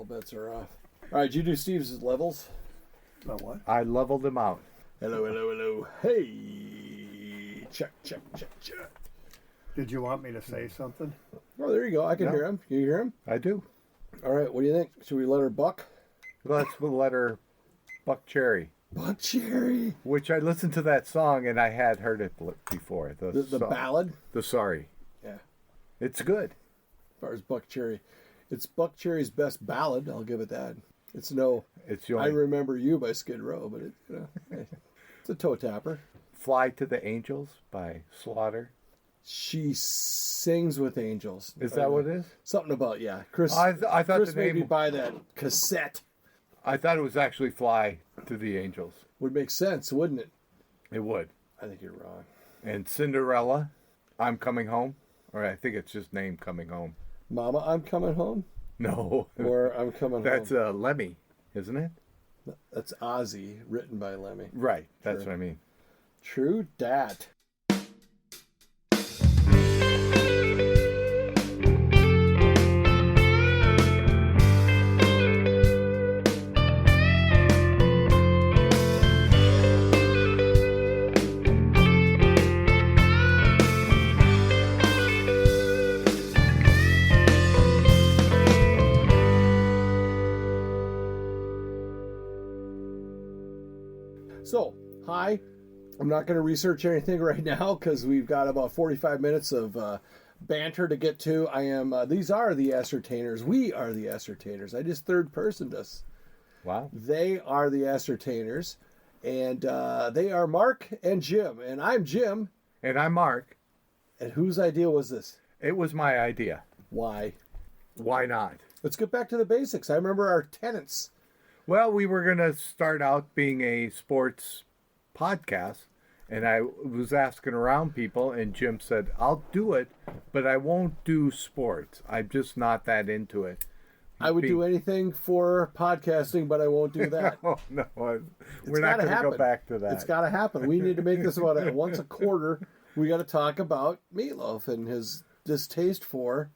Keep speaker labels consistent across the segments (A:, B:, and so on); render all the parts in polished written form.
A: All bets are off. All right, did you do Steve's levels?
B: About what?
C: I leveled him out.
A: Hello. Hey! Check.
B: Did you want me to say something?
A: Oh, there you go. I can hear him. Can you hear him?
C: I do.
A: All right, what do you think? Should we let her buck?
C: Let's let her Buck Cherry.
A: Buck Cherry.
C: Which I listened to that song and I had heard it before.
A: The ballad?
C: The Sorry.
A: Yeah.
C: It's good.
A: As far as Buck Cherry. It's Buck Cherry's best ballad, I'll give it that. It's no I Remember You by Skid Row, but it's a toe tapper.
C: Fly to the Angels by Slaughter.
A: She sings with angels.
C: Is that what it is?
A: Something about, Chris.
C: I thought
A: Chris
C: the name
A: made me buy that cassette.
C: I thought it was actually Fly to the Angels.
A: Would make sense, wouldn't it?
C: It would.
A: I think you're wrong.
C: And Cinderella, I'm Coming Home. Or I think it's just named Coming Home.
A: Mama, I'm Coming Home?
C: No.
A: Or I'm Coming
C: That's
A: Home?
C: That's Lemmy, isn't it?
A: That's Ozzy, written by Lemmy.
C: Right, that's what I mean.
A: True dat. So, hi. I'm not going to research anything right now because we've got about 45 minutes of banter to get to. These are the Ascertainers. We are the Ascertainers. I just third-personed us.
C: Wow.
A: They are the Ascertainers, and they are Mark and Jim. And I'm Jim.
C: And I'm Mark.
A: And whose idea was this?
C: It was my idea.
A: Why?
C: Why not?
A: Let's get back to the basics. I remember our tenets.
C: Well, we were going to start out being a sports podcast, and I was asking around people, and Jim said, I'll do it, but I won't do sports. I'm just not that into it.
A: I would do anything for podcasting, but I won't do that.
C: Oh, no, we're not going to go back to that.
A: It's got to happen. We need to make this about once a quarter. We got to talk about Meatloaf and his distaste for...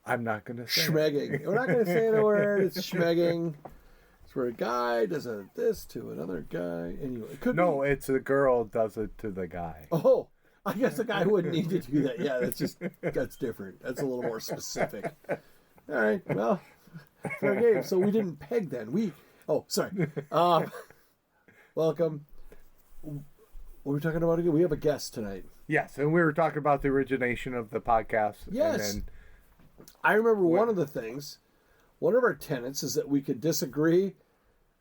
C: I'm not going to say
A: schmegging. We're not going to say the word. It's schmegging. It's where a guy does this to another guy. Anyway,
C: it's a girl does it to the guy.
A: Oh, I guess the guy wouldn't need to do that. Yeah, that's different. That's a little more specific. All right, well, fair game. So we didn't peg then. Sorry. Welcome. What are we talking about again? We have a guest tonight.
C: Yes, and we were talking about the origination of the podcast.
A: Yes.
C: And then,
A: I remember one of the things, one of our tenets is that we could disagree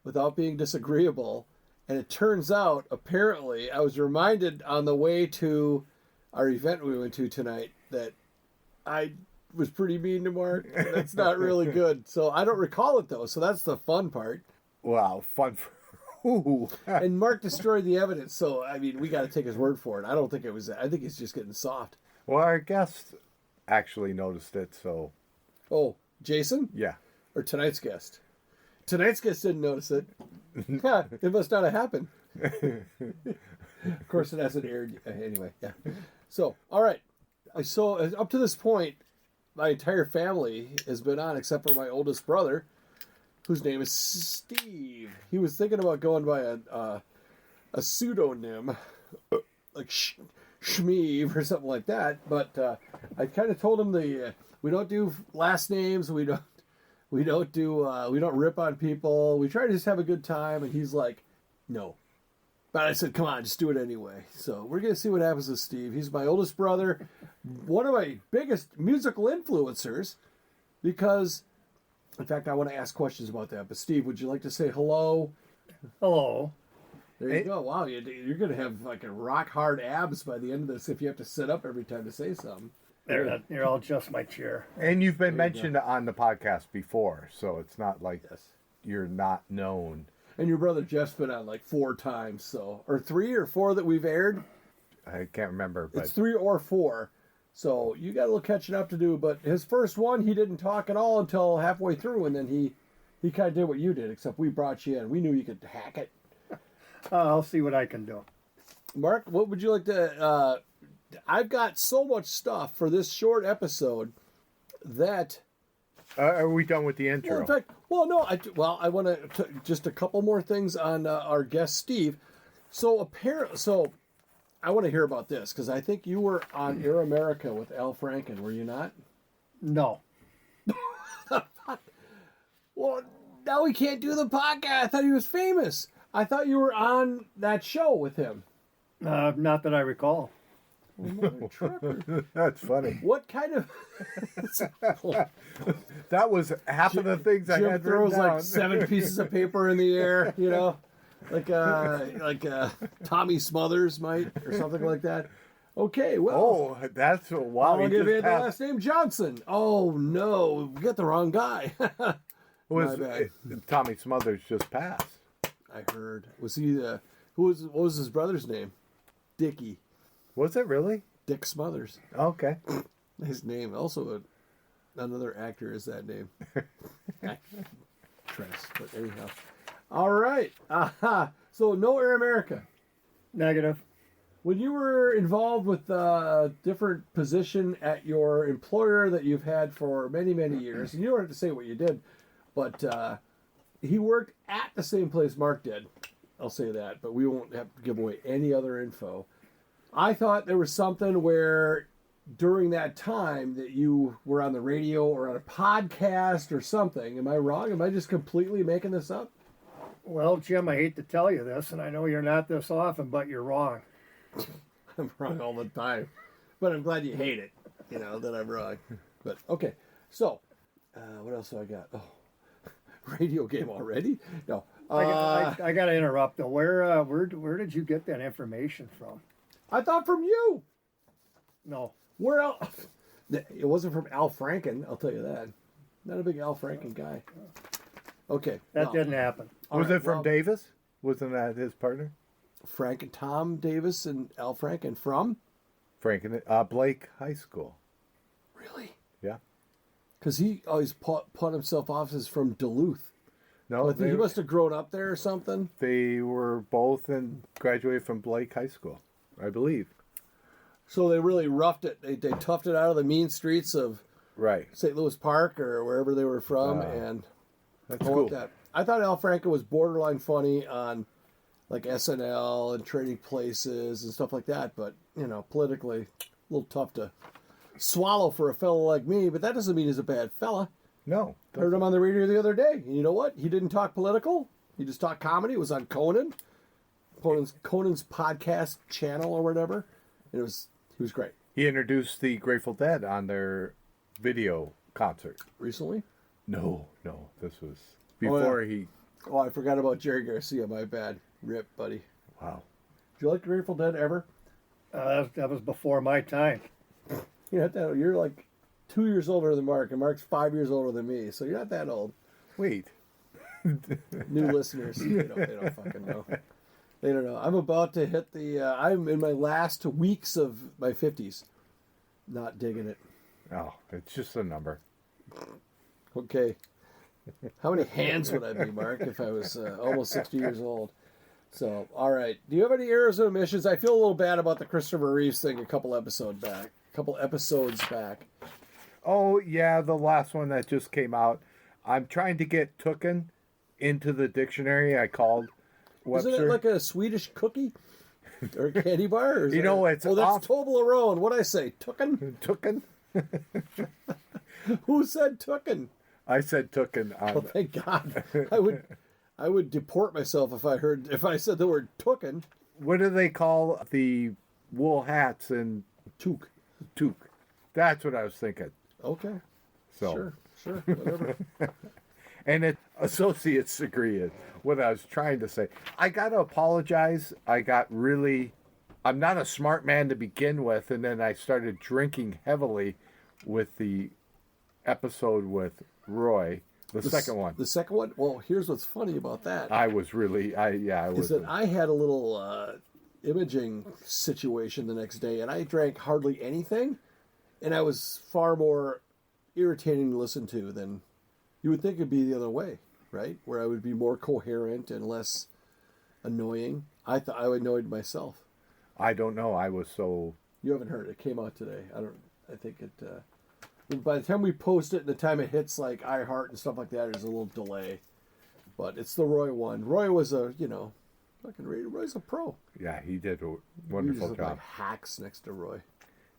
A: without being disagreeable. And it turns out, apparently, I was reminded on the way to our event we went to tonight that I was pretty mean to Mark. That's not really good. So I don't recall it, though. So that's the fun part.
C: Wow, fun.
A: And Mark destroyed the evidence. So, I mean, we got to take his word for it. I don't think it was, I think he's just getting soft.
C: Well, our guest actually noticed it, so...
A: Oh, Jason?
C: Yeah.
A: Or tonight's guest? Tonight's guest didn't notice it. Yeah, it must not have happened. Of course, it hasn't aired. Anyway, yeah. So, all right. So, up to this point, my entire family has been on, except for my oldest brother, whose name is Steve. He was thinking about going by a pseudonym, like Shmeeve or something like that. But I kind of told him we don't do last names. We don't rip on people. We try to just have a good time. And he's like, no. But I said, come on, just do it anyway. So we're going to see what happens with Steve. He's my oldest brother, one of my biggest musical influencers, because, in fact, I want to ask questions about that. But Steve, would you like to say hello?
B: Hello.
A: There you go. Wow, you're going to have like a rock hard abs by the end of this if you have to sit up every time to say something.
B: There, I'll adjust my chair.
C: And you've been mentioned on the podcast before, so it's not like you're not known. And
A: your brother Jeff's been on like 4 times, so, or 3 or 4 that we've aired.
C: I can't remember, but
A: it's 3 or 4. So you got a little catching up to do. But his first one, he didn't talk at all until halfway through, and then he kind of did what you did, except we brought you in. We knew you could hack it.
B: I'll see what I can do.
A: Mark, what would you like to... I've got so much stuff for this short episode that
C: Are we done with the intro?
A: Well, in fact, no. I want to just a couple more things on our guest Steve. So I want to hear about this because I think you were on Air America with Al Franken, were you not?
B: No.
A: Well, now we can't do the podcast. I thought he was famous. I thought you were on that show with him.
B: Not that I recall.
C: That's funny.
A: What kind of?
C: That was half of the things I
A: Jim
C: had
A: throws
C: written down.
A: like 7 pieces of paper in the air, like Tommy Smothers might or something like that. Okay, well.
C: Oh, that's wow.
A: I'll
C: He
A: give you
C: just
A: the
C: passed.
A: last name Johnson. Oh no, we got the wrong guy.
C: Was
A: My bad.
C: Tommy Smothers just passed?
A: I heard. Was he? What was his brother's name? Dickie.
C: Was it really?
A: Dick Smothers.
C: Okay.
A: His name. Also, another actor is that name. Tress. But anyhow. All right. Aha. So no Air America.
B: Negative.
A: When you were involved with a different position at your employer that you've had for many, many years, and you don't have to say what you did, but he worked at the same place Mark did. I'll say that, but we won't have to give away any other info. I thought there was something where during that time that you were on the radio or on a podcast or something. Am I wrong? Am I just completely making this up?
B: Well, Jim, I hate to tell you this, and I know you're not this often, but you're wrong.
A: I'm wrong all the time, but I'm glad you hate it, that I'm wrong. But okay, so what else do I got? Oh, radio game already? No.
B: I got to interrupt though. Where did you get that information from?
A: I thought from you.
B: No.
A: Where else? It wasn't from Al Franken, I'll tell you that. Not a big Al Franken guy. Okay.
B: That didn't happen.
C: Was it from Davis? Wasn't that his partner?
A: Tom Davis and Al Franken from?
C: Franken, Blake High School.
A: Really?
C: Yeah.
A: Because he always put himself off as from Duluth.
C: No,
A: I think he must have grown up there or something.
C: They were both graduated from Blake High School, I believe.
A: So they really roughed it. They toughed it out of the mean streets of
C: Right.
A: St. Louis Park or wherever they were from, and
C: That's
A: I want
C: cool.
A: that. I thought Al Franken was borderline funny on like SNL and Trading Places and stuff like that, but politically a little tough to swallow for a fellow like me. But that doesn't mean he's a bad fella.
C: No.
A: I heard him on the radio the other day, and you know what? He didn't talk political. He just talked comedy. It was on Conan's podcast channel or whatever. And he was great.
C: He introduced the Grateful Dead on their video concert.
A: Recently?
C: No. This was before he.
A: Oh, I forgot about Jerry Garcia. My bad. Rip, buddy.
C: Wow.
A: Did you like the Grateful Dead ever?
B: That was before my time.
A: You're like 2 years older than Mark, and Mark's 5 years older than me, so you're not that old.
C: Wait.
A: New listeners, they don't fucking know. They don't know. I'm about to hit I'm in my last weeks of my 50s. Not digging it.
C: Oh, it's just a number.
A: Okay. How many hands would I be, Mark, if I was almost 60 years old? So, all right. Do you have any errors or omissions? I feel a little bad about the Christopher Reeves thing a couple episodes back.
C: Oh, yeah, the last one that just came out. I'm trying to get Tooken into the dictionary. I called Webster.
A: Isn't it like a Swedish cookie? Or a candy bar? Or is
C: You know, it's
A: that's
C: off-
A: Toblerone. What'd I say? Tooken?
C: Tooken?
A: Who said Tooken?
C: I said Tooken.
A: Oh, thank God. I would deport myself if I said the word Tooken.
C: What do they call the wool hats in
A: Toque.
C: Toque? That's what I was thinking.
A: Okay.
C: So,
A: Sure. Whatever.
C: and it associate's degree is what I was trying to say. I got to apologize. I'm not a smart man to begin with, and then I started drinking heavily with the episode with Roy, the second one.
A: The second one? Well, here's what's funny about that.
C: I was really, I
A: Is
C: was.
A: that I had a little imaging situation the next day, and I drank hardly anything, and I was far more irritating to listen to than you would think it'd be the other way, right? Where I would be more coherent and less annoying. I thought I annoyed myself.
C: I don't know. I was so.
A: You haven't heard it. It came out today. I think it. by the time we post it and the time it hits like iHeart and stuff like that, there's a little delay. But it's the Roy one. Roy was Roy's a pro.
C: Yeah, he did a
A: We
C: wonderful
A: just look
C: job.
A: like hacks next to Roy.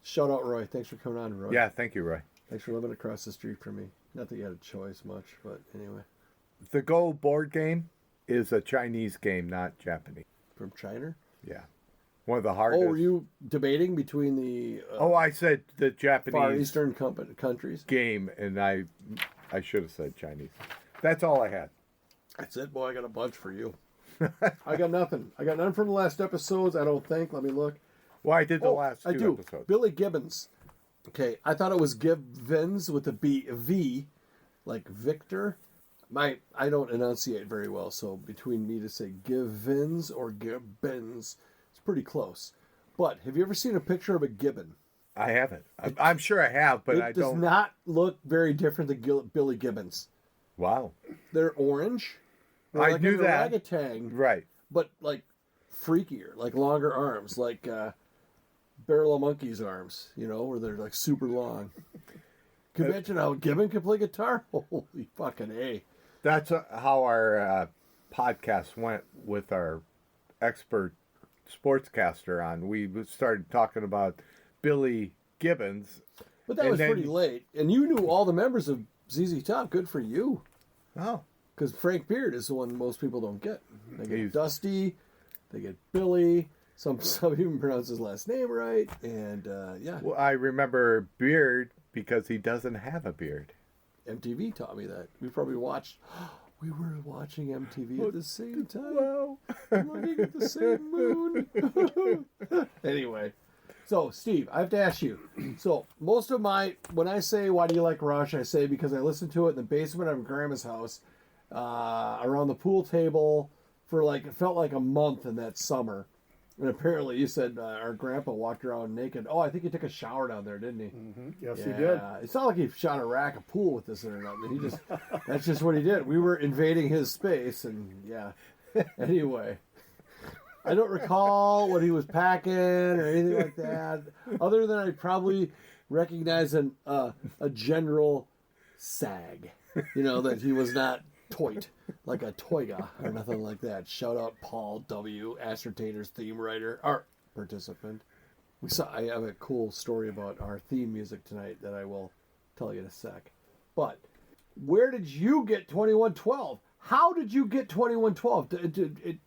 A: Shout out Roy. Thanks for coming on, Roy.
C: Yeah, thank you, Roy.
A: Thanks for living across the street from me. Not that you had a choice much, but anyway.
C: The Go board game is a Chinese game, not Japanese.
A: From China?
C: Yeah. One of the hardest.
A: Oh, were you debating between the
C: I said the Japanese
A: Far Eastern countries?
C: game, and I should have said Chinese. That's all I had.
A: That's it, boy. I got a bunch for you. I got nothing. I got none from the last episodes, I don't think. Let me look.
C: Well, I did the last two
A: I do.
C: episodes.
A: Billy Gibbons. Okay, I thought it was Gibbons with a V, like Victor. I don't enunciate very well, so between me to say Gibbons or Gibbons, it's pretty close. But have you ever seen a picture of a gibbon?
C: I haven't. I'm sure I have, but I
A: It does
C: don't.
A: not look very different than Billy Gibbons.
C: Wow.
A: They're orange. They're
C: I
A: like
C: knew
A: an
C: that.
A: orangutan,
C: Right.
A: but like freakier, like longer arms, like Barrel of Monkey's arms, where they're like super long. Can you imagine how Gibbon can play guitar? Holy fucking A.
C: That's how our podcast went with our expert sportscaster on. We started talking about Billy Gibbons.
A: But that
C: And
A: was
C: then-
A: pretty late. And you knew all the members of ZZ Top. Good for you.
C: Oh.
A: Because Frank Beard is the one most people don't get. They get
C: He's-
A: Dusty. They get Billy. Some even pronounce his last name right. And yeah,
C: Well, I remember Beard because he doesn't have a beard.
A: MTV taught me that. We probably watched. We were watching MTV at the same time.
C: Wow.
A: Looking at the same moon. Anyway, so Steve, I have to ask you. So most of when I say why do you like Rush, I say because I listened to it in the basement of Grandma's house, around the pool table for it felt like a month in that summer. And apparently, you said our grandpa walked around naked. Oh, I think he took a shower down there, didn't he?
B: Mm-hmm. Yes,
A: Yeah.
B: he did.
A: It's not like he shot a rack of pool with this or nothing. That's just what he did. We were invading his space, and yeah. Anyway, I don't recall what he was packing or anything like that, other than I probably recognize a general sag. That he was not toit like a toiga or nothing like that. Shout out Paul W., Ascertainers theme writer, art participant. I have a cool story about our theme music tonight that I will tell you in a sec. But where did you get 2112? How did you get 2112?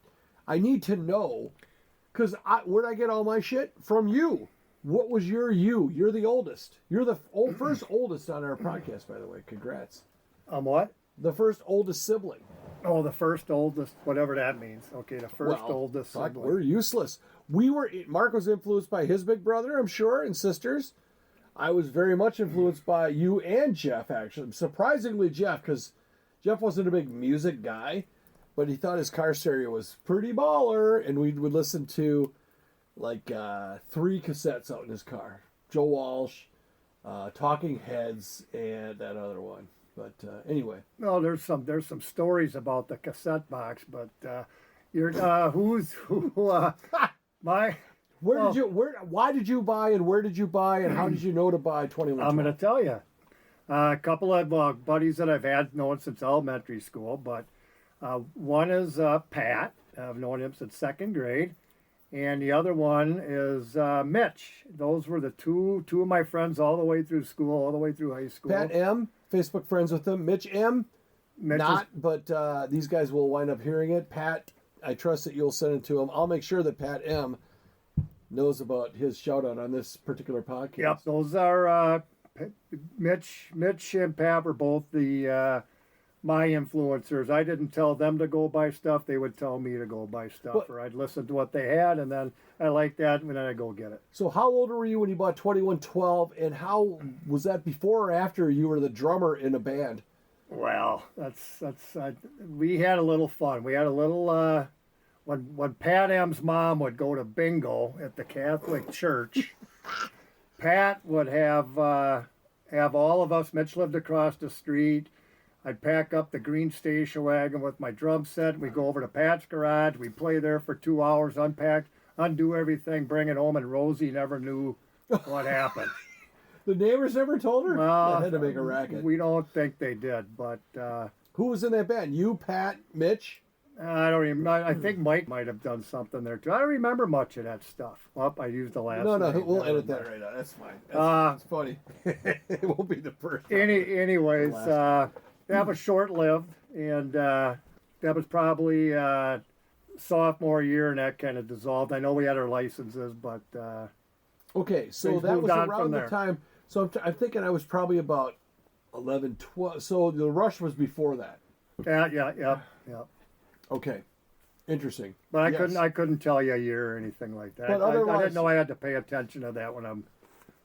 A: I need to know, because where'd I get all my shit? From you. What was your you? You're the oldest. You're the first oldest on our podcast, by the way. Congrats.
B: What?
A: The first oldest sibling.
B: Oh, the first oldest, whatever that means. Okay, the first
A: Well,
B: oldest
A: fuck,
B: sibling.
A: we're useless. Mark was influenced by his big brother, I'm sure, and sisters. I was very much influenced by you and Jeff, actually. Surprisingly, Jeff, because Jeff wasn't a big music guy, but he thought his car stereo was pretty baller, and we would listen to 3 cassettes out in his car. Joe Walsh, Talking Heads, and that other one. But anyway,
B: Well, there's some stories about the cassette box, but my.
A: why did you buy, and where did you buy, and how did you know to buy 21?
B: I'm going to tell you. A couple of buddies that I've had known since elementary school, but one is Pat. I've known him since second grade, and the other one is Mitch. Those were the two of my friends all the way through school, all the way through high school.
A: Pat M, Facebook friends with him. Mitch M,
B: Mitch
A: not, but these guys will wind up hearing it. Pat, I trust that you'll send it to him. I'll make sure that Pat M knows about his shout out on this particular podcast.
B: Yep, those are Mitch and Pat were both my influencers. I didn't tell them to go buy stuff; they would tell me to go buy stuff, or I'd listen to what they had, and then I liked that, and then I'd go get it.
A: So, how old were you when you bought 2112, and how was that before or after you were the drummer in a band?
B: Well, we had a little fun. We had a little when Pat M's mom would go to bingo at the Catholic Church. Pat would have all of us. Mitch lived across the street. I'd pack up the green station wagon with my drum set. We'd go over to Pat's garage. We'd play there for 2 hours, unpack, undo everything, bring it home, and Rosie never knew what happened.
A: The neighbors never told her?
B: Well,
A: I had to make a racket.
B: We don't think they did, but
A: Who was in that band? You, Pat, Mitch?
B: I don't even. I think Mike might have done something there too. I don't remember much of that stuff. Well, I used the last.
A: No,
B: name.
A: we'll
B: Never
A: edit
B: mind.
A: that right out. That's fine. That's funny. It won't be the first.
B: Anyways, that was short-lived, and that was probably sophomore year, and that kind of dissolved. I know we had our licenses, but
A: Okay, so
B: things
A: that
B: moved
A: was
B: on
A: around
B: from
A: the
B: there.
A: time. So I'm thinking I was probably about 11, 12. So the Rush was before that.
B: yeah.
A: Okay, interesting.
B: But
A: Yes.
B: I couldn't tell you a year or anything like that.
A: But
B: I
A: otherwise-
B: didn't know I had to pay attention to that when I'm.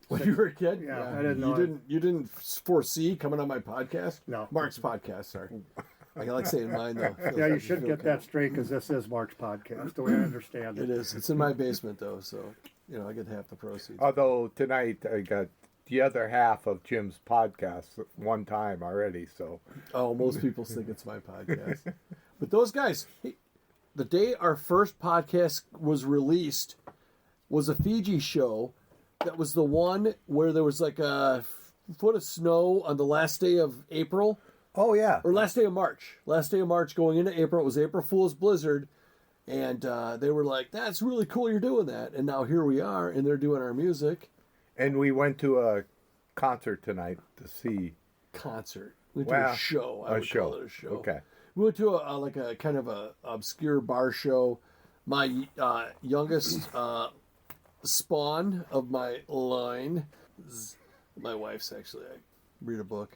A: When you were a kid,
B: Yeah, I didn't know.
A: You didn't foresee coming on my podcast.
B: No.
A: Mark's podcast. Sorry, I like saying mine though.
B: Yeah, you should get that straight because this is Mark's podcast. The way I understand
A: It
B: it.
A: is. It's in my basement though, so I get half the proceeds.
C: Although tonight I got the other half of Jim's podcast one time already, so
A: Oh, most people think it's my podcast. But those guys, the day our first podcast was released was a Feegee show. That was the one where there was like a foot of snow on the last day of April,
C: oh yeah,
A: or last day of March. Last day of March going into April. It was April Fool's Blizzard. And they were like, that's really cool you're doing that. And now here we are, and they're doing our music.
C: and we went to a concert tonight to see
A: Concert. We went to
C: Wow.
A: a show. I would call it a show.
C: Okay.
A: We went to a kind of a obscure bar show. My youngest spawn of my line, my wife's actually. I read a book.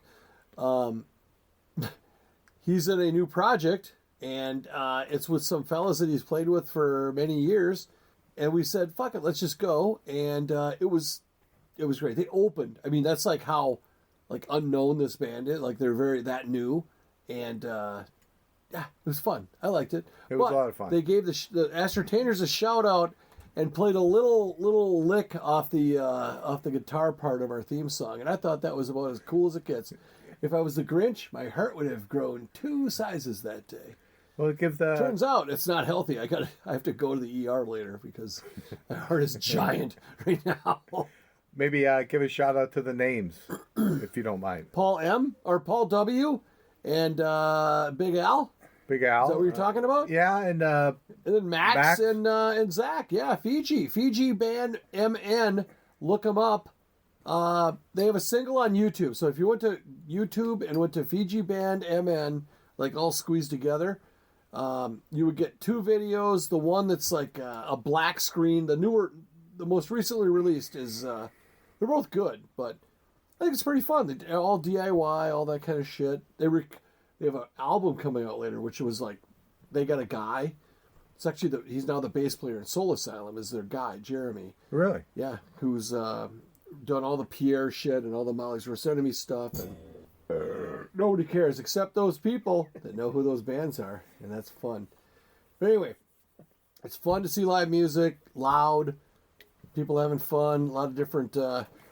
A: He's in a new project, and it's with some fellas that he's played with for many years. And we said, "Fuck it, let's just go." And it was great. They opened. I mean, that's like how unknown this band is. Like they're very that new, and yeah, it was fun. I liked it.
C: It was
A: But
C: a lot of fun.
A: They gave the Ascertainers a shout out and played a little lick off the guitar part of our theme song, and I thought that was about as cool as it gets. If I was the Grinch, my heart would have grown 2 sizes that day.
C: Well, give the
A: Turns out it's not healthy. I have to go to the ER later because my heart is giant right now.
C: maybe give a shout out to the names if you don't mind.
A: Paul M or Paul W and Big Al.
C: Big Al.
A: Is that what you're talking about?
C: Yeah, and
A: And then Max,
C: Max.
A: and Zach. Yeah, Feegee band MN. Look them up. They have a single on YouTube. So if you went to YouTube and went to Feegee band MN, like all squeezed together, you would get 2 videos. The one that's like a black screen. The most recently released is they're both good, but I think it's pretty fun. They're all DIY, all that kind of shit. They have an album coming out later, which was like they got a guy. It's actually he's now the bass player in Soul Asylum. Is their guy Jeremy?
C: really,
A: Yeah, who's done all the Pierre shit and all the Molly's Worst Enemy stuff, and nobody cares except those people that know who those bands are, and that's fun. But anyway, it's fun to see live music, loud, people having fun, a lot of different.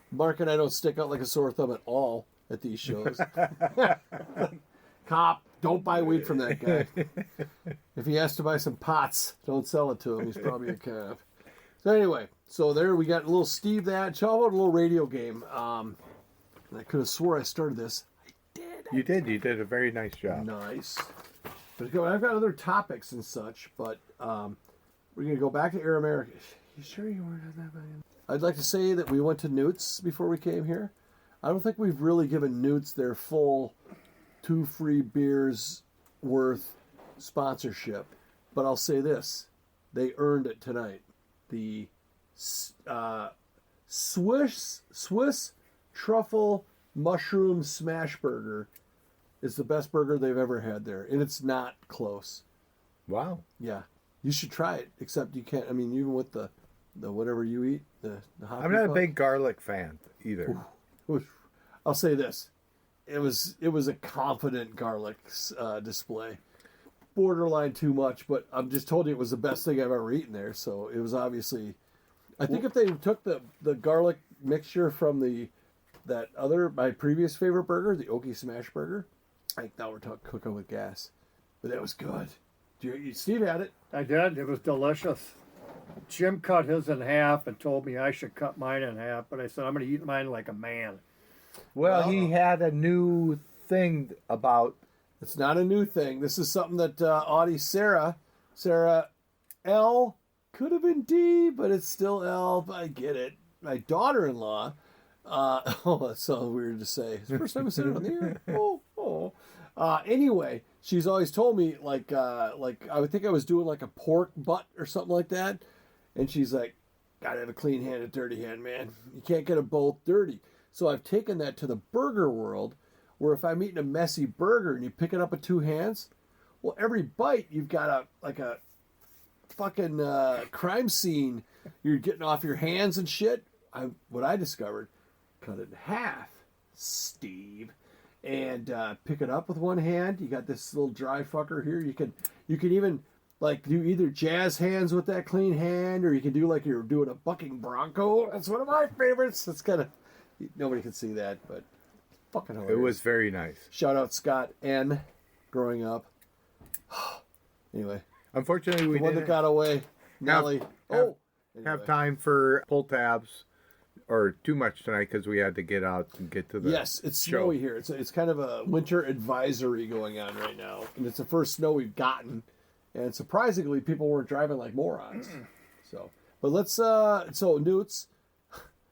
A: Mark and I don't stick out like a sore thumb at all at these shows. Cop, don't buy weed from that guy. If he has to buy some pots, don't sell it to him. He's probably a cop. So anyway, so there we got a little Steve that. How about a little radio game? And I could have swore I started this. I did.
C: you did. You did a very nice job.
A: Nice. But I've got other topics and such, but we're going to go back to Air America. You sure you weren't on that band? I'd like to say that we went to Newt's before we came here. I don't think we've really given Newt's their full 2 free beers worth sponsorship. But I'll say this. They earned it tonight. The Swiss truffle mushroom smash burger is the best burger they've ever had there, and it's not close.
C: Wow.
A: Yeah, you should try it. Except you can't. I mean, even with the whatever you eat, the hot.
C: I'm not a big garlic fan either.
A: I'll say this: it was a confident garlic display. Borderline too much, but I'm just told you it was the best thing I've ever eaten there. So it was obviously. I think if they took the garlic mixture from my previous favorite burger, the Okie Smash Burger, I think now we're cooking with gas. But that was good. Steve had it.
B: I did. It was delicious. Jim cut his in half and told me I should cut mine in half, but I said I'm going to eat mine like a man.
C: Well, he had a new thing about.
A: It's not a new thing. This is something that Audie Sarah L could have been D, but it's still L. But I get it. My daughter-in-law. Oh, that's so weird to say. It's the first time I said it on the air. Oh. Anyway, she's always told me like I would think I was doing like a pork butt or something like that, and she's like, "Gotta have a clean hand, a dirty hand, man. You can't get them both dirty." So I've taken that to the burger world, where if I'm eating a messy burger and you pick it up with two hands, well, every bite you've got a fucking crime scene. You're getting off your hands and shit. What I discovered, cut it in half, Steve, and pick it up with one hand. You got this little dry fucker here. You can even like do either jazz hands with that clean hand, or you can do like you're doing a bucking bronco. That's one of my favorites. It's kind of nobody can see that, but fucking hilarious.
C: It was very nice.
A: Shout out Scott N. Growing up. Anyway,
C: Unfortunately, we
A: the one that
C: didn't
A: got away, Nelly.
C: have
A: Anyway.
C: time for pull tabs or too much tonight because we had to get out and get to the
A: Yes, it's
C: show.
A: snowy here. It's kind of a winter advisory going on right now, and it's the first snow we've gotten. And surprisingly, people weren't driving like morons. So, but let's so Newt's.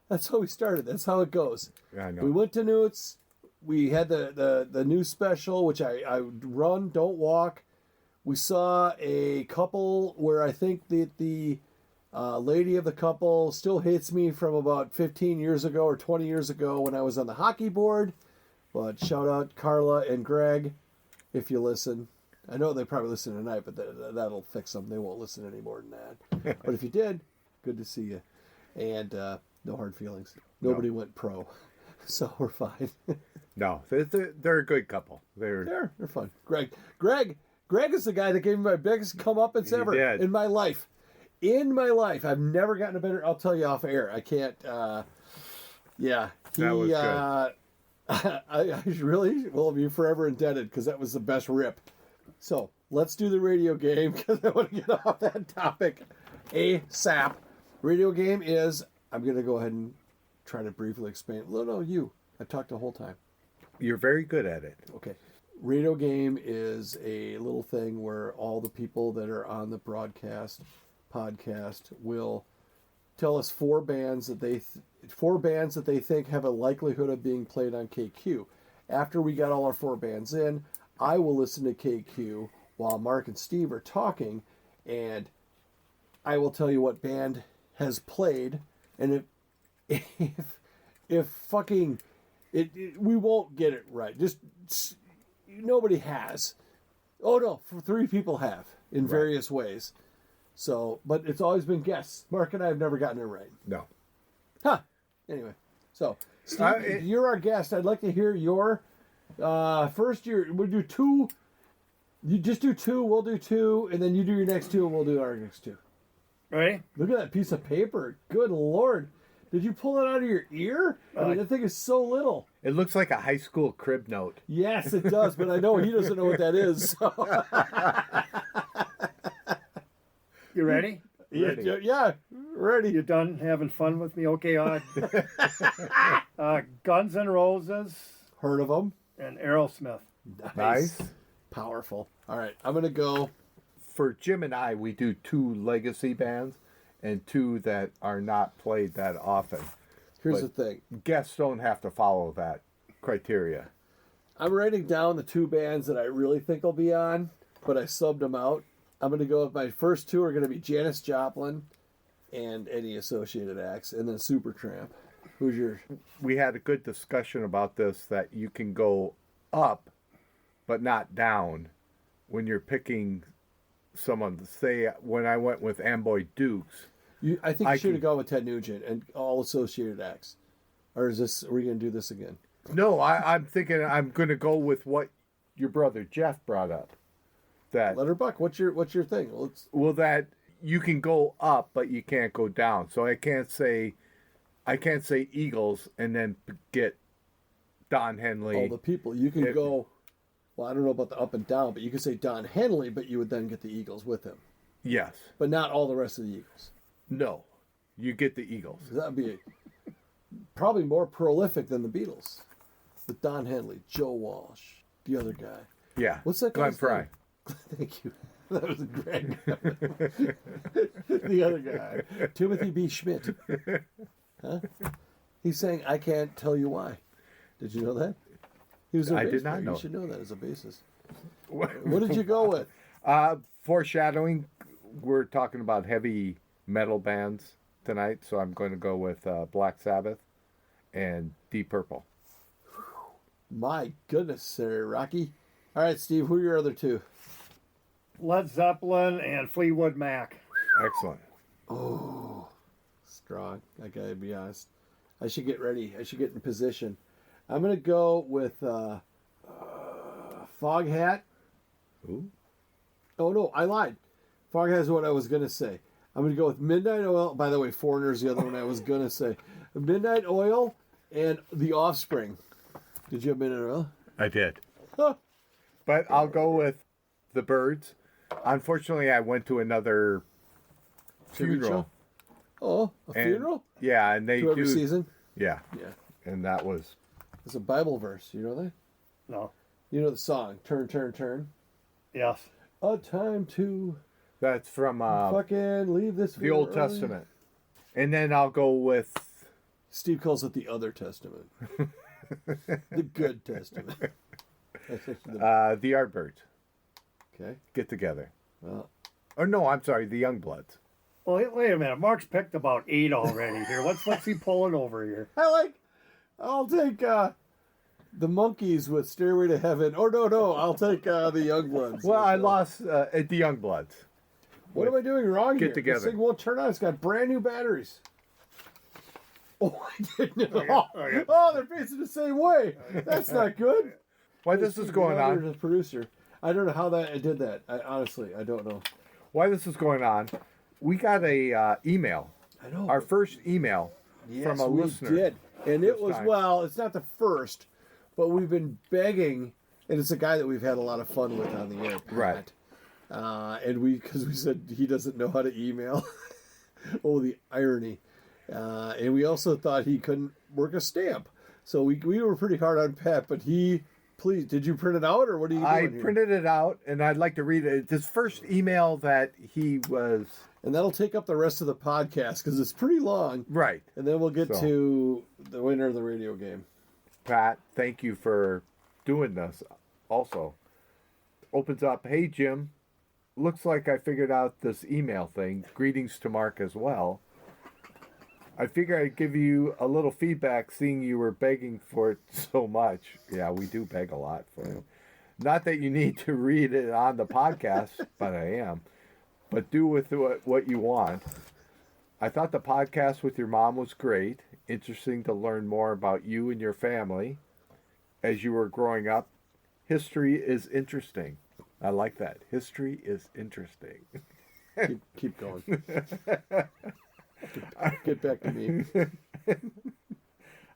A: That's how we started. That's how it goes.
C: Yeah, I know.
A: We went to Newt's. We had the new special, which I run, don't walk. We saw a couple where I think that the lady of the couple still hates me from about 15 years ago or 20 years ago when I was on the hockey board. But shout out Carla and Greg, if you listen. I know they probably listen tonight, but that'll fix them. They won't listen any more than that. But if you did, good to see you. And no hard feelings. Nobody went pro, so we're fine.
C: No, they're a good couple.
A: They're fun. Greg is the guy that gave me my biggest comeuppance ever
C: did.
A: in my life. In my life, I've never gotten a better. I'll tell you off air. I can't. Yeah,
C: That was good.
A: I really will be forever indebted because that was the best rip. So let's do the radio game because I want to get off that topic ASAP. Radio game is. I'm going to go ahead and try to briefly explain. No, you. I talked the whole time.
C: You're very good at it.
A: Okay. Radio game is a little thing where all the people that are on the podcast will tell us four bands that they think have a likelihood of being played on KQ. After we got all our four bands in, I will listen to KQ while Mark and Steve are talking, and I will tell you what band has played, and if fucking we won't get it right. Just nobody has. Oh no, three people have in various ways. So, but it's always been guests. Mark and I have never gotten it right.
C: No.
A: Huh. Anyway, so Steve, you're our guest. I'd like to hear your first year. We'll do two. You just do two. We'll do two, and then you do your next two, and we'll do our next two.
B: Ready?
A: Look at that piece of paper. Good Lord. Did you pull it out of your ear? I mean, that thing is so little.
C: It looks like a high school crib note.
A: Yes, it does, but I know he doesn't know what that is. So.
B: You ready?
A: Yeah, ready.
B: You done having fun with me? Okay, Guns N' Roses
A: Heard of them?
B: and Aerosmith.
C: Nice.
A: Powerful. All right, I'm going to go.
C: For Jim and I, we do two legacy bands and two that are not played that often.
A: Here's
C: But
A: the thing.
C: Guests don't have to follow that criteria.
A: I'm writing down the two bands that I really think will be on, but I subbed them out. I'm going to go with my first two are going to be Janis Joplin and any associated acts, and then Supertramp. Who's yours?
C: We had a good discussion about this, that you can go up but not down when you're picking someone. Say when I went with Amboy Dukes.
A: I think you should have gone with Ted Nugent and all associated acts. Or are we going to do this again?
C: No, I'm thinking I'm going to go with what your brother Jeff brought up. That
A: Letterbuck, what's your thing?
C: well, that you can go up but you can't go down. So I can't say Eagles and then get Don Henley.
A: All the people. You can go, well, I don't know about the up and down, but you could say Don Henley, but you would then get the Eagles with him.
C: Yes.
A: But not all the rest of the Eagles.
C: No, you get the Eagles.
A: That would be probably more prolific than the Beatles. With Don Henley, Joe Walsh, the other guy.
C: Yeah.
A: What's that
C: Glenn
A: guy's
C: Fry.
A: name? Thank you. That was a great guy. The other guy, Timothy B. Schmidt. Huh? He's saying, I can't tell you why. Did you know that? He was a
C: I
A: bass
C: did not
A: player.
C: know.
A: You should know that as a bassist. What did you go with?
C: Foreshadowing, we're talking about heavy metal bands tonight, so I'm going to go with Black Sabbath and Deep Purple.
A: My goodness, Sir Rocky. All right, Steve, who are your other two?
B: Led Zeppelin and Fleetwood Mac.
C: Excellent.
A: Oh, strong. I gotta be honest. I should get ready. I should get in position. I'm gonna go with Foghat.
C: Ooh.
A: Oh no, I lied. Foghat is what I was gonna say. I'm gonna go with Midnight Oil. By the way, Foreigner's the other one I was gonna say. Midnight Oil and The Offspring. Did you have Midnight Oil?
C: I did.
A: Huh.
C: But I'll go with the Byrds. Unfortunately, I went to another
A: Tribute
C: funeral.
A: show? Oh, a
C: and-
A: funeral?
C: Yeah, and they
A: To every
C: do.
A: season?
C: Yeah,
A: Yeah.
C: and that was
A: It's a Bible verse. You know that?
B: No.
A: You know the song, Turn, Turn, Turn?
B: Yes.
A: A time to
C: that's from
A: fucking leave this
C: the Old
A: early.
C: Testament. And then I'll go with
A: Steve calls it the Other Testament. The Good Testament. That's actually the-
C: the Yardbirds.
A: okay.
C: Get together.
A: Well,
C: Or no, I'm sorry, the Youngbloods.
B: Well, wait a minute. Mark's picked about 8 already here. What's he pulling over here?
A: I'll take the Monkees with Stairway to Heaven. Oh, no. I'll take the Youngbloods.
C: Well, I lost at the Youngbloods.
A: What am I doing wrong here?
C: together.
A: This thing won't turn on. It's got brand new batteries. Oh, I didn't know.
B: Okay.
A: Oh, they're facing the same way. That's not good.
C: Why this is going on?
A: The producer. I don't know how I did that. Honestly, I don't know.
C: Why this is going on? We got a email.
A: I know.
C: Our first email
A: Yes,
C: from a
A: we
C: listener.
A: did. And it
C: First
A: was,
C: time.
A: well, it's not the first, but we've been begging, and it's a guy that we've had a lot of fun with on the air, Pat.
C: Right.
A: And because we said he doesn't know how to email. Oh, the irony. And we also thought he couldn't work a stamp. So we were pretty hard on Pat, but please, did you print it out, or what are you doing
C: I
A: here?
C: printed it out, and I'd like to read it. It's his first email that he was...
A: And that'll take up the rest of the podcast, because it's pretty long.
C: Right.
A: And then we'll get
C: So.
A: to the winner of the radio game.
C: Pat, thank you for doing this. Also, opens up, hey, Jim, looks like I figured out this email thing. Greetings to Mark as well. I figure I'd give you a little feedback seeing you were begging for it so much. Yeah, we do beg a lot for it. Not that you need to read it on the podcast, but I am. But do with what you want. I thought the podcast with your mom was great. Interesting to learn more about you and your family as you were growing up. History is interesting. I like that. History is interesting.
A: Keep going. Get back to me.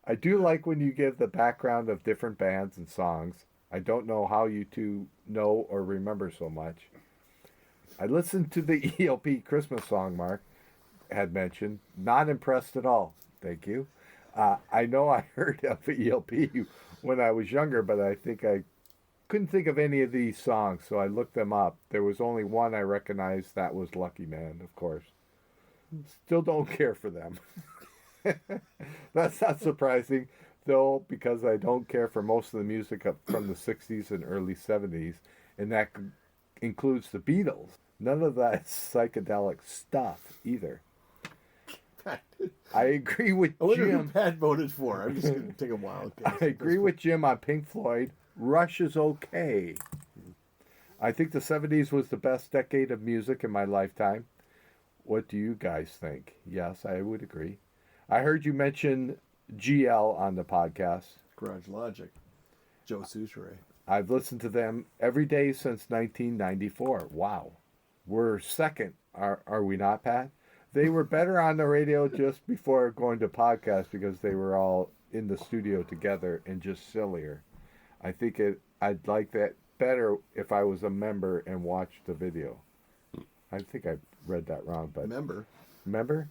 C: I do like when you give the background of different bands and songs. I don't know how you two know or remember so much. I listened to the ELP Christmas song Mark had mentioned. Not impressed at all. Thank you. I know I heard of ELP when I was younger, but I think I couldn't think of any of these songs, so I looked them up. There was only one I recognized, that was Lucky Man, of course. Still don't care for them. That's not surprising, though, because I don't care for most of the music from the 60s and early 70s, and that includes the Beatles. None of that psychedelic stuff, either. I agree with
A: I wonder who
C: Jim.
A: Pat voted for. I'm just going to take a wild guess.
C: I agree with Jim on Pink Floyd. Rush is okay. I think the 70s was the best decade of music in my lifetime. What do you guys think? Yes, I would agree. I heard you mention GL on the podcast.
A: Garage Logic. Joe Souchere.
C: I've listened to them every day since 1994. Wow. We're second, are we not, Pat? They were better on the radio just before going to podcast because they were all in the studio together and just sillier. I think I'd like that better if I was a member and watched the video. I think I read that wrong, but
A: Member.
C: Remember?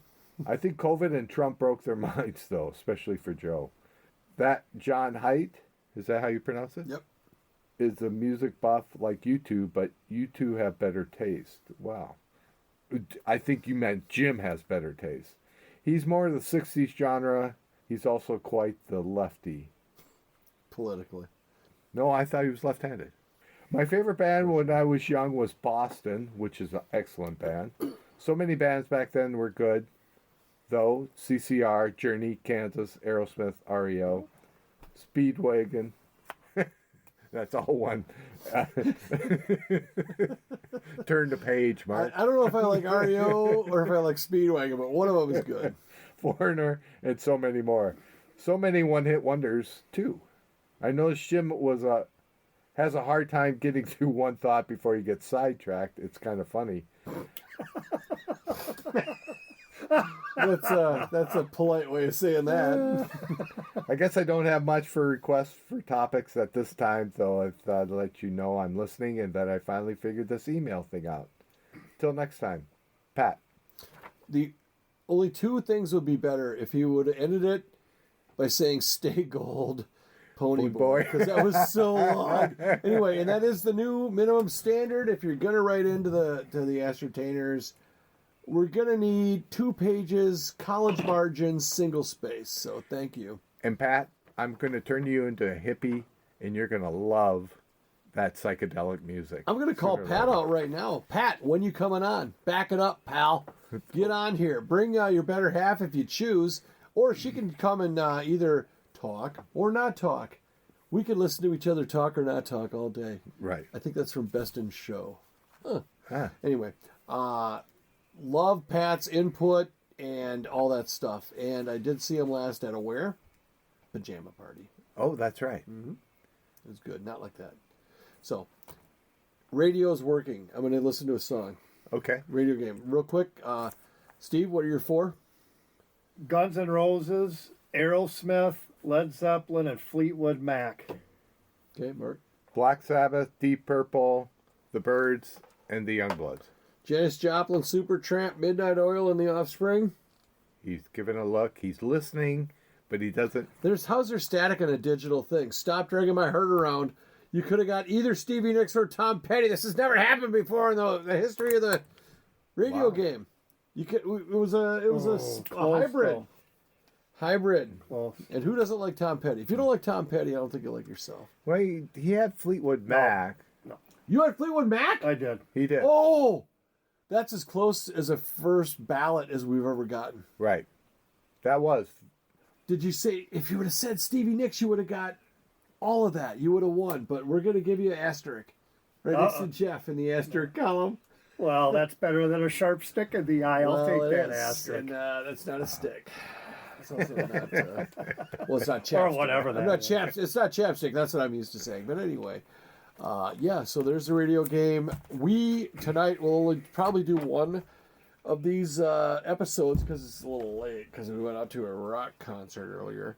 C: I think COVID and Trump broke their minds, though, especially for Joe. That John Haidt, is that how you pronounce it?
A: Yep.
C: Is a music buff like you two, but you two have better taste. Wow. I think you meant Jim has better taste. He's more of the 60s genre. He's also quite the lefty.
A: Politically.
C: No, I thought he was left-handed. My favorite band when I was young was Boston, which is an excellent band. So many bands back then were good, though. CCR, Journey, Kansas, Aerosmith, REO, Speedwagon. That's all one. Turn the page, Mark.
A: I don't know if I like REO or if I like Speedwagon, but one of them is good.
C: Foreigner, and so many more. So many one-hit wonders, too. I noticed Jim has a hard time getting through one thought before he gets sidetracked. It's kind of funny.
A: That's a polite way of saying that.
C: I guess I don't have much for requests for topics at this time, though I thought I'd let you know I'm listening and that I finally figured this email thing out. Till next time. Pat.
A: The only two things would be better if you would have ended it by saying "Stay Gold, Pony Boy," because that was so long. Anyway, and that is the new minimum standard. If you're gonna write into the Ascertainers, we're gonna need 2 pages, college margins, single space. So thank you.
C: And Pat, I'm going to turn you into a hippie, and you're going to love that psychedelic music.
A: I'm gonna call Pat out right now. Pat, when you coming on? Back it up, pal. Get on here. Bring your better half if you choose, or she can come and either talk or not talk. We can listen to each other talk or not talk all day.
C: Right.
A: I think that's from Best in Show. Huh.
C: Huh.
A: Anyway, love Pat's input and all that stuff. And I did see him last at a where? Pajama party.
C: Oh, that's right.
A: Mm-hmm. It was good. Not like that. So, radio's working. I'm going to listen to a song.
C: Okay.
A: Radio game. Real quick, Steve, what are your 4?
B: Guns N' Roses, Aerosmith, Led Zeppelin, and Fleetwood Mac.
A: Okay, Mark.
C: Black Sabbath, Deep Purple, The Byrds, and the Youngbloods.
A: Janis Joplin, Supertramp, Midnight Oil, and the Offspring.
C: He's giving a look. He's listening, but he doesn't.
A: How's there static on a digital thing? Stop dragging my herd around. You could have got either Stevie Nicks or Tom Petty. This has never happened before in the history of the radio game. You could. It was a hybrid.
B: Though.
A: Hybrid.
B: Close.
A: And who doesn't like Tom Petty? If you don't like Tom Petty, I don't think you like yourself.
C: Well, he had Fleetwood Mac.
B: No,
A: You had Fleetwood Mac?
B: I did.
C: He did.
A: Oh! That's as close as a first ballot as we've ever gotten.
C: Right. That was.
A: Did you say, if you would have said Stevie Nicks, you would have got all of that. You would have won. But we're going to give you an asterisk. Right next to Jeff in the asterisk column.
B: Well, that's better than a sharp stick in the eye. I'll take
A: it
B: that
A: is.
B: asterisk.
A: And that's not a stick. It's also not, well, it's not chapstick.
B: Or whatever that is.
A: It's not chapstick. That's what I'm used to saying. But anyway, yeah, so there's the radio game. We, tonight, will only probably do one of these episodes because it's a little late because we went out to a rock concert earlier.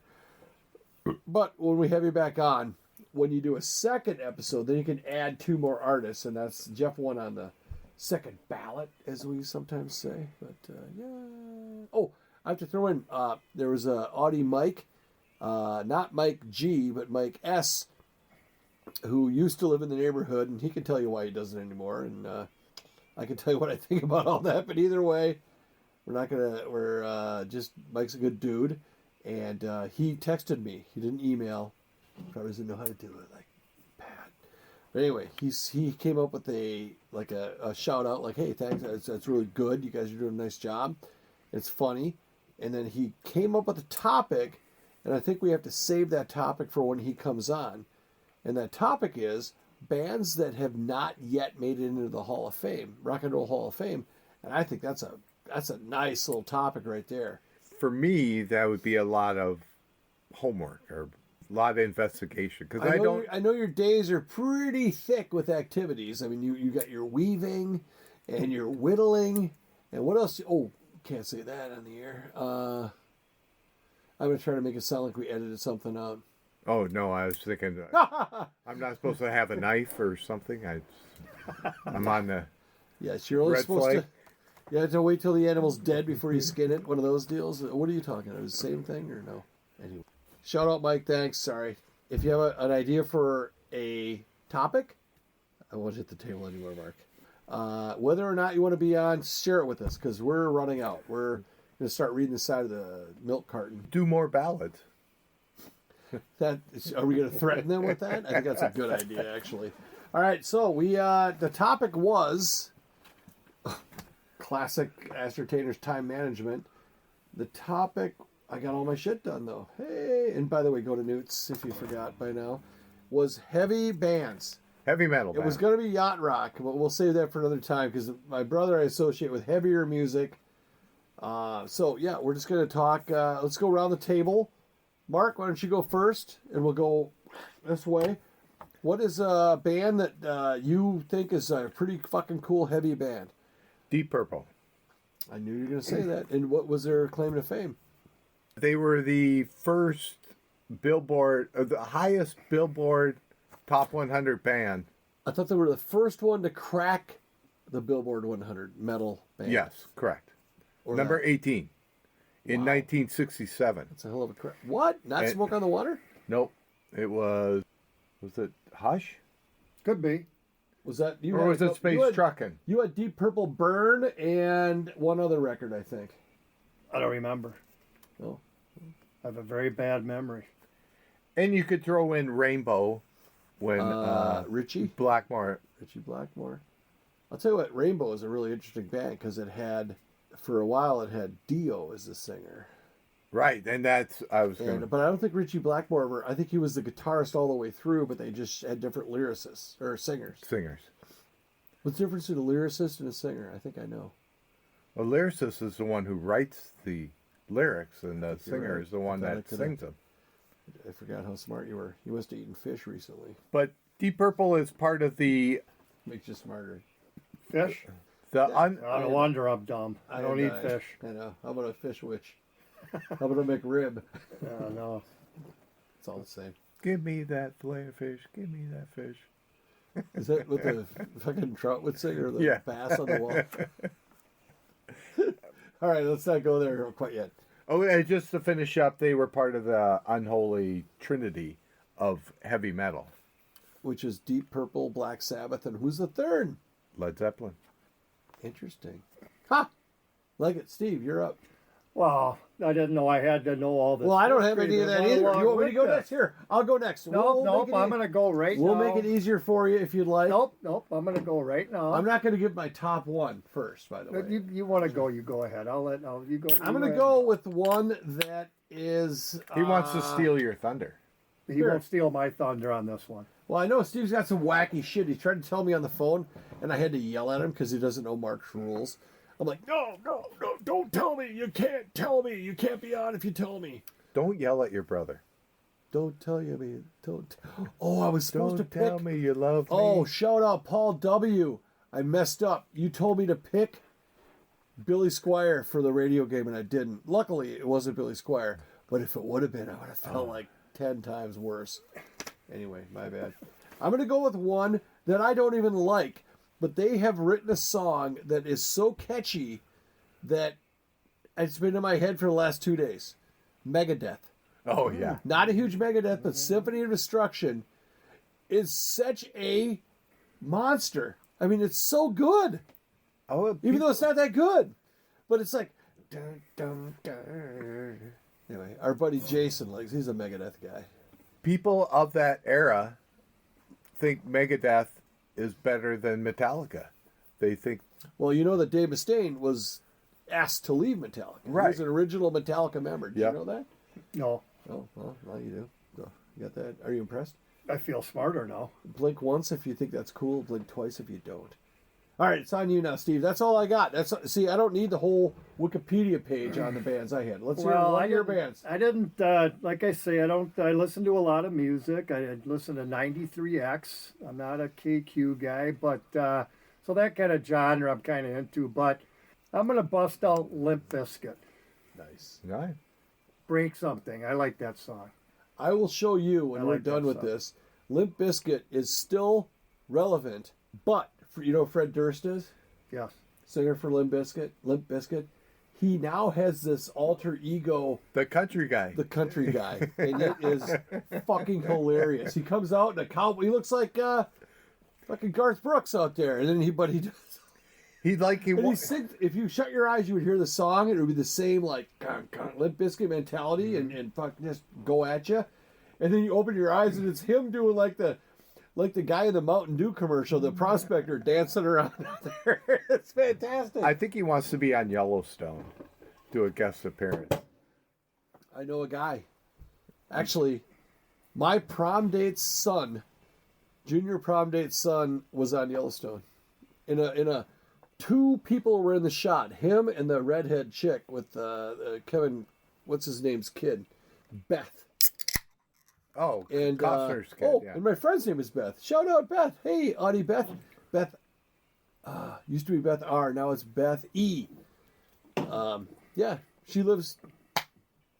A: But when we have you back on, when you do a second episode, then you can add 2 more artists, and that's Jeff won on the second ballot, as we sometimes say. But yeah. Oh, I have to throw in. There was a Audie Mike, not Mike G, but Mike S, who used to live in the neighborhood, and he can tell you why he doesn't anymore. And I can tell you what I think about all that. But either way, we're just Mike's a good dude, and he texted me. He didn't email. Probably doesn't know how to do it like Pat. But anyway, he came up with a shout out, like, hey, thanks, that's really good. You guys are doing a nice job. It's funny. And then he came up with a topic, and I think we have to save that topic for when he comes on. And that topic is bands that have not yet made it into the Hall of Fame, Rock and Roll Hall of Fame. And I think that's a nice little topic right there.
C: For me, that would be a lot of homework or a lot of investigation because
A: I know your days are pretty thick with activities. I mean, you got your weaving and your whittling and what else? Oh, can't say that on the air. I'm gonna try to make it sound like we edited something out.
C: Oh no, I was thinking I'm not supposed to have a knife or something. I'm on the
A: yes, you're only
C: red
A: supposed
C: flag.
A: You have to wait till the animal's dead before you skin it. One of those deals. What are you talking about? Is it the same thing or no? Anyway, shout out, Mike. Thanks. Sorry. If you have an idea for a topic, I won't hit the table anymore, Mark. Whether or not you want to be on, share it with us because we're running out. We're going to start reading the side of the milk carton.
C: Do more ballads.
A: Are we going to threaten them with that? I think that's a good idea, actually. All right. So we the topic was. Classic Ascertainers time management. The topic, I got all my shit done though. Hey, and by the way, go to Newt's if you forgot by now, was heavy bands.
C: Heavy metal.
A: It was going to be yacht rock, but we'll save that for another time because my brother I associate with heavier music. So yeah, we're just going to talk. Let's go around the table. Mark, why don't you go first, and we'll go this way. What is a band that you think is a pretty fucking cool heavy band?
C: Deep Purple.
A: I knew you were going to say that. And what was their claim to fame?
C: They were the first Billboard, the highest Billboard Top 100 band.
A: I thought they were the first one to crack the Billboard 100 metal band.
C: Yes, correct.
A: Or
C: Number
A: that.
C: 18 in 1967.
A: That's a hell of a crack. What? Not Smoke on the Water?
C: Nope. It was it Hush?
B: Could be.
A: Was that you?
C: Or was it Space Truckin'?
A: You had Deep Purple Burn and one other record, I think.
B: I don't remember.
A: Oh.
B: I have a very bad memory.
C: And you could throw in Rainbow when
A: Richie
C: Blackmore.
A: Richie Blackmore. I'll tell you what, Rainbow is a really interesting band because it had, for a while, it had Dio as the singer.
C: Right, and that's I was going.
A: But I don't think Richie Blackmore ever. I think he was the guitarist all the way through, but they just had different lyricists or singers. What's the difference between a lyricist and a singer? I think I know.
C: A lyricist is the one who writes the lyrics, and the singer is the one that sings them.
A: I forgot how smart you were. You must have eaten fish recently.
C: But Deep Purple is part of the
A: Makes you smarter.
B: Fish?
C: the
B: No wonder I'm dumb. I don't eat fish.
A: I know. How about a fish witch? How about a McRib?
B: No.
A: It's all the same.
C: Give me that fillet of fish. Give me that fish.
A: Is that what the fucking trout would say, or the bass on the wall? All right, let's not go there quite yet.
C: Oh, and just to finish up, they were part of the unholy trinity of heavy metal.
A: Which is Deep Purple, Black Sabbath, and who's the third?
C: Led Zeppelin.
A: Interesting. Ha! Like it. Steve, you're up.
B: Well, I didn't know I had to know all this.
A: Well, I don't have any of that either. You want me to go next? Here, I'll go next.
B: Nope, I'm going to go right now.
A: We'll make it easier for you if you'd like.
B: Nope, I'm going to go right now.
A: I'm not going to give my top one first, by the way.
B: You want to go, you go ahead. You go.
A: I'm going to go with one that is...
C: He wants to steal your thunder.
B: He won't steal my thunder on this one.
A: Well, I know Steve's got some wacky shit. He tried to tell me on the phone, and I had to yell at him because he doesn't know Mark's rules. I'm like, no, don't tell me. You can't tell me. You can't be on if you tell me.
C: Don't yell at your brother.
A: Don't tell me. Don't. Oh, I was supposed to pick.
C: Don't tell me you love me.
A: Oh, shout out Paul W. I messed up. You told me to pick Billy Squier for the radio game, and I didn't. Luckily, it wasn't Billy Squier. But if it would have been, I would have felt like 10 times worse. Anyway, my bad. I'm going to go with one that I don't even like. But they have written a song that is so catchy that it's been in my head for the last 2 days. Megadeth.
C: Oh, yeah.
A: Not a huge Megadeth, but Symphony of Destruction is such a monster. I mean, it's so good.
C: Oh,
A: Even though it's not that good. But it's like... Dun, dun, dun. Anyway, our buddy Jason, he's a Megadeth guy.
C: People of that era think Megadeth is better than Metallica. They think...
A: Well, you know that Dave Mustaine was asked to leave Metallica.
C: Right.
A: He was an original Metallica member. Did you know that?
B: No.
A: Oh, well, now you do. So, you got that? Are you impressed?
B: I feel smarter now.
A: Blink once if you think that's cool. Blink twice if you don't. All right, it's on you now, Steve. That's all I got. See, I don't need the whole Wikipedia page on the bands I had. Let's hear one of your bands.
B: I didn't, like I say, I listen to a lot of music. I listen to 93X. I'm not a KQ guy, but, so that kind of genre I'm kind of into. But I'm going to bust out Limp Bizkit.
A: Nice.
C: Right.
B: Break Something. I like that song.
A: I will show you when we're
B: like
A: done
B: that
A: with
B: song.
A: this. Limp Bizkit is still relevant, but you know who Fred Durst is?
B: Yes.
A: singer for Limp Bizkit, he now has this alter ego,
C: The country guy.
A: the country guy, and it is fucking hilarious. He comes out in a cowboy. He looks like fucking Garth Brooks out there, and then he does. He sings. If you shut your eyes, you would hear the song, and it would be the same like Limp Bizkit mentality, and fucking just go at you. And then you open your eyes, and it's him doing like the guy in the Mountain Dew commercial, the prospector dancing around out there. It's fantastic.
C: I think he wants to be on Yellowstone, do a guest appearance.
A: I know a guy. Actually, my prom date's son, junior prom date's son, was on Yellowstone. In a two people were in the shot. Him and the redhead chick with Kevin, what's his name's kid, Beth.
C: Oh,
A: And
C: Costner's kid. Yeah.
A: and my friend's name is Beth. Shout out Beth. Hey, Audie Beth. Beth used to be Beth R. Now it's Beth E. Yeah, she lives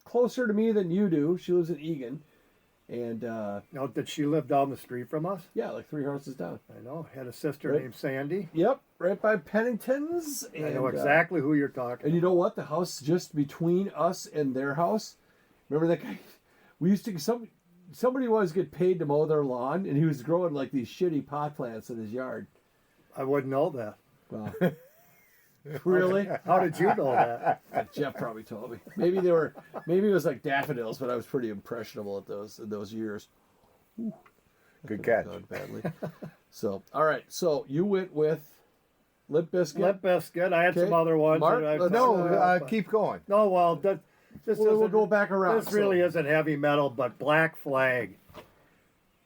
A: closer to me than you do. She lives in Egan, and
B: Now, did she live down the street from us?
A: yeah, like 3 houses down.
B: I know. Had a sister
A: Right.
B: named Sandy.
A: Yep, right by Pennington's. And,
B: I know exactly who you're talking.
A: and you know what? The house just between us and their house. Remember that guy? We used to somebody always get paid to mow their lawn, and he was growing like these shitty pot plants in his yard.
B: I wouldn't know that.
A: Well, really?
B: How did you know that?
A: Jeff probably told me. Maybe it was like daffodils, but I was pretty impressionable at those years.
C: Good catch.
A: Gone badly. So, all right. So you went with Limp Bizkit.
B: Limp Bizkit. I had
A: Okay.
B: some other ones.
A: Mark?
B: that I
C: No,
B: talked about, but-
C: keep going.
B: No, well, this
A: We'll
B: isn't-
A: go back around.
B: This really isn't heavy metal, but Black Flag.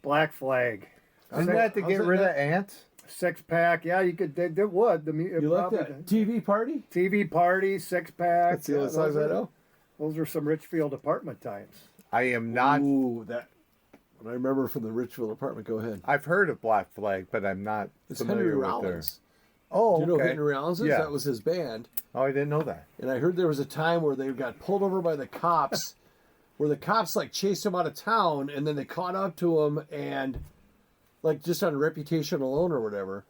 B: Black Flag.
C: Isn't that to
A: how's
C: get
A: it
C: rid of
A: that-
C: ants?
B: 6-pack. Yeah, you could. They would.
A: You like that TV party?
B: TV party, 6-pack.
A: That's the only songs I know.
B: Those were some Richfield apartment times.
C: I am not.
A: Ooh, that. What I remember from the Richfield apartment. Go ahead.
C: I've heard of Black Flag, but I'm not
A: It's
C: familiar
A: Henry
C: with
A: Rollins.
C: Oh,
A: Do you know
C: okay.
A: who Henry Rollins is?
C: Yeah.
A: That was his band.
C: Oh, I didn't know that.
A: And I heard there was a time where they got pulled over by the cops, where the cops like chased him out of town, and then they caught up to him, and like just on reputation alone or whatever.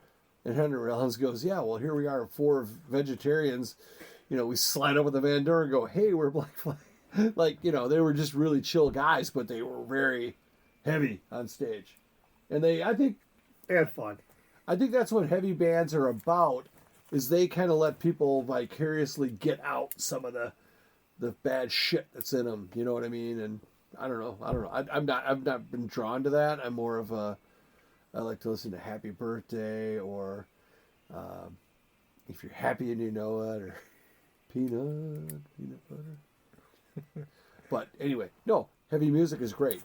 A: And Henry Rollins goes, "Yeah, well, here we are, 4 vegetarians. You know, we slide over the van door and go, hey, we're Black Flag." Like, you know, they were just really chill guys, but they were very heavy on stage. And I think
B: They had fun.
A: that's what heavy bands are about, is they kind of let people vicariously get out some of the bad shit that's in them. You know what I mean? And I don't know. I've not been drawn to that. I'm more of I like to listen to Happy Birthday, or If You're Happy and You Know It, or Peanut Butter. But anyway, no, heavy music is great.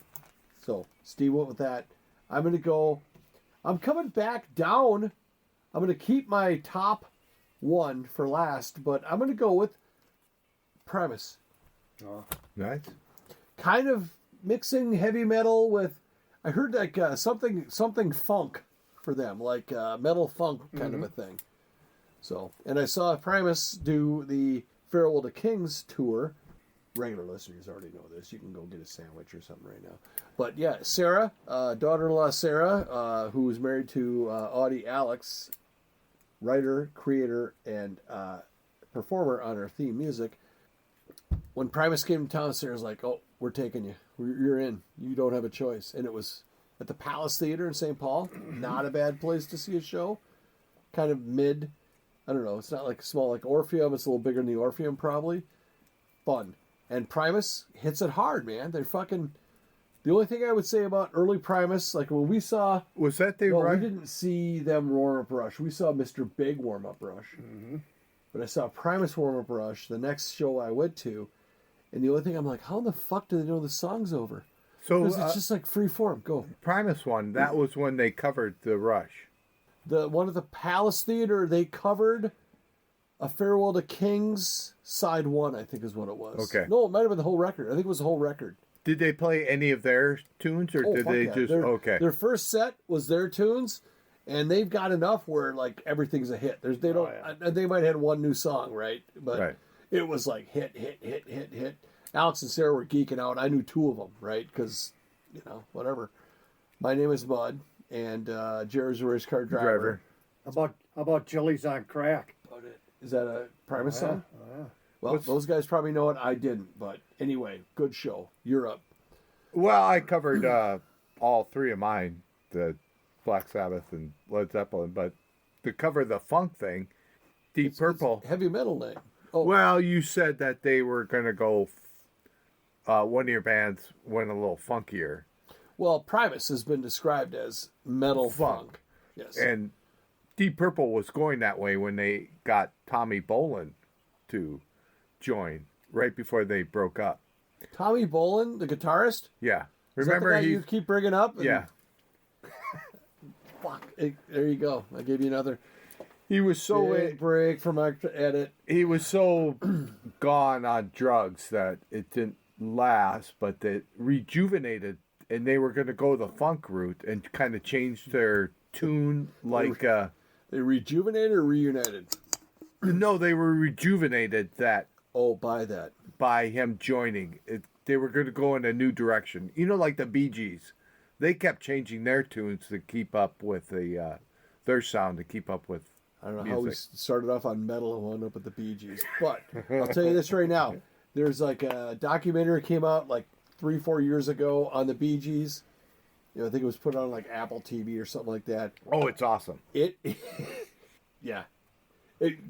A: So Steve went with that. I'm coming back down. I'm going to keep my top one for last, but I'm going to go with Primus.
B: Oh.
C: Nice.
A: Kind of mixing heavy metal with, I heard like something funk for them, like metal funk kind of a thing. So, and I saw Primus do the Farewell to Kings tour. Regular listeners already know this. You can go get a sandwich or something right now. But yeah, Sarah, daughter-in-law Sarah, who is married to Audie Alex, writer, creator, and performer on her theme music. When Primus came to town, Sarah's like, "Oh, we're taking you. You're in. You don't have a choice." And it was at the Palace Theater in St. Paul. Not a bad place to see a show. Kind of mid. I don't know. It's not like small like Orpheum. It's a little bigger than the Orpheum probably. Fun. And Primus hits it hard, man. They're fucking. The only thing I would say about early Primus, like when we saw.
C: Was that the
A: Well,
C: right?
A: we didn't see them warm up Rush. We saw Mr. Big warm up Rush.
B: Mm-hmm.
A: But I saw Primus warm up Rush the next show I went to. And the only thing I'm like, how in the fuck do they know the song's over?
C: So
A: Because it's just like free form. Go.
C: Primus one. That was when they covered the Rush.
A: The one at the Palace Theater, they covered A Farewell to Kings, side 1, I think is what it was.
C: Okay.
A: No, it might have been the whole record. I think it was the whole record.
C: Did they play any of their tunes, or
A: Oh,
C: did
A: fuck
C: they
A: yeah.
C: just
A: Their,
C: okay?
A: Their first set was their tunes, and they've got enough where like everything's a hit. They don't. They might have had one new song, right? But
C: Right.
A: it was like hit. Alex and Sarah were geeking out. I knew 2 of them, right? Because whatever. My Name is Bud and Jerry's a race car driver.
B: How about Chili's on Crack?
A: About it. Is that a Primus song?
B: Yeah.
A: Well, those guys probably know it. I didn't. But anyway, good show. You're up.
C: Well, I covered all three of mine, the Black Sabbath and Led Zeppelin, but to cover the funk thing, Deep Purple.
A: It's heavy metal name. Oh,
C: Well, you said that they were going to go, one of your bands went a little funkier.
A: well, Primus has been described as metal funk. Yes.
C: And Deep Purple was going that way when they got Tommy Bolin to join right before they broke up.
A: Tommy Bolin, the guitarist.
C: Yeah.
A: Is that the
C: Remember
A: guy
C: he
A: you keep bringing up?
C: Yeah.
A: Fuck. There you go. I gave you another
C: He was so
A: big break for Mike to edit.
C: he was so gone on drugs that it didn't last, but they rejuvenated and they were going to go the funk route and kind of change their tune like
A: They rejuvenated or reunited?
C: no, they were rejuvenated that
A: Oh, by that.
C: by him joining. They were going to go in a new direction. You know, like the Bee Gees. They kept changing their tunes to keep up with their sound, to keep up with
A: I don't know
C: music.
A: how we started off on metal and wound up with the Bee Gees. But I'll tell you this right now. There's like a documentary came out like 3-4 years ago on the Bee Gees. I think it was put on like Apple TV or something like that.
C: Oh, it's awesome.
A: Yeah.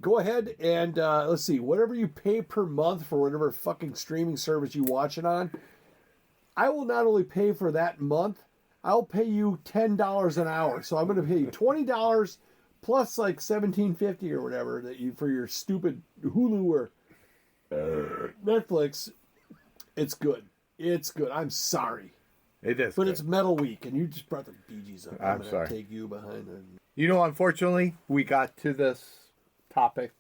A: Go ahead and let's see, whatever you pay per month for whatever fucking streaming service you watch it on, I will not only pay for that month, I'll pay you $10 an hour. So I'm going to pay you $20 plus like $17.50 or whatever that you for your stupid Hulu or Netflix. It's good. It's good. I'm sorry,
C: It is.
A: but
C: good.
A: it's Metal Week, and you just brought the Bee Gees up.
C: I'm
A: gonna
C: sorry.
A: Take you behind the.
C: You know, unfortunately, we got to this topic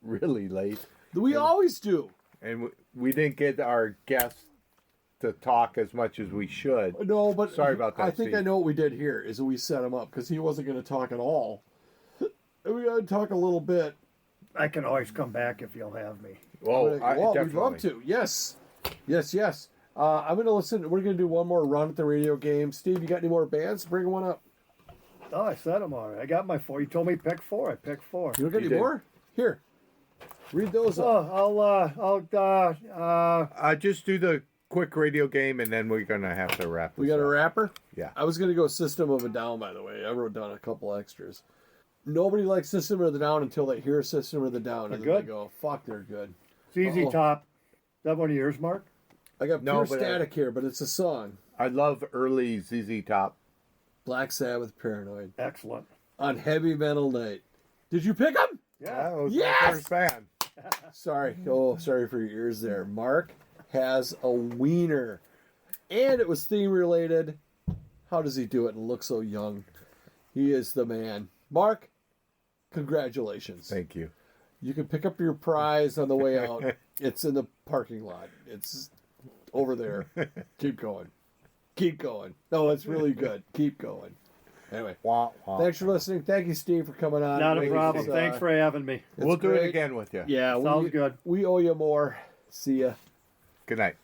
C: really late,
A: We always do.
C: and we didn't get our guests to talk as much as we should.
A: No, but
C: Sorry about that,
A: I think I
C: Steve.
A: know what we did here is we set him up because he wasn't going to talk at all. And we got to talk a little bit.
B: I can always come back if you'll have me.
C: Well,
A: Well, we'd
C: definitely.
A: love to. Yes, yes. I'm going to listen. We're going to do one more run at the radio game. Steve, you got any more bands? Bring one up.
B: Oh, I said them already. I got my 4. You told me pick 4. I picked 4.
A: You don't get
C: You
A: any
C: did.
A: more? Here, read those up.
B: Oh, I'll
C: Just do the quick radio game, and then we're gonna have to wrap. This
A: We got a
C: up.
A: rapper.
C: Yeah.
A: I was going to go System of a Down. By the way, I wrote down a couple extras. Nobody likes System of the Down until they hear System of the Down, and
B: They're
A: then
B: good.
A: they go, "Fuck, they're good."
B: ZZ
A: Uh-oh.
B: Top. Is that one of yours, Mark?
A: I got
C: No,
A: Pure
C: but
A: Static here, but it's a song.
C: I love early ZZ Top.
A: Black Sabbath, Paranoid.
B: Excellent.
A: On Heavy Metal Night. Did you pick them?
B: Yeah.
C: That was
A: Yes!
C: my first band.
A: Sorry. Oh, sorry for your ears there. Mark has a wiener. And it was theme related. How does he do it and look so young? He is the man. Mark, congratulations.
C: Thank you.
A: You can pick up your prize on the way out. It's in the parking lot. It's over there. Keep going. Keep going. No, it's really good. Keep going. Anyway,
C: Wah, wah.
A: thanks for listening. Thank you, Steve, for coming on.
B: Not a
A: It's,
B: problem. Thanks for having me.
A: it's
C: We'll do it
A: great.
C: again with you.
A: Yeah,
B: Sounds good.
A: We owe you more. See ya.
C: Good night.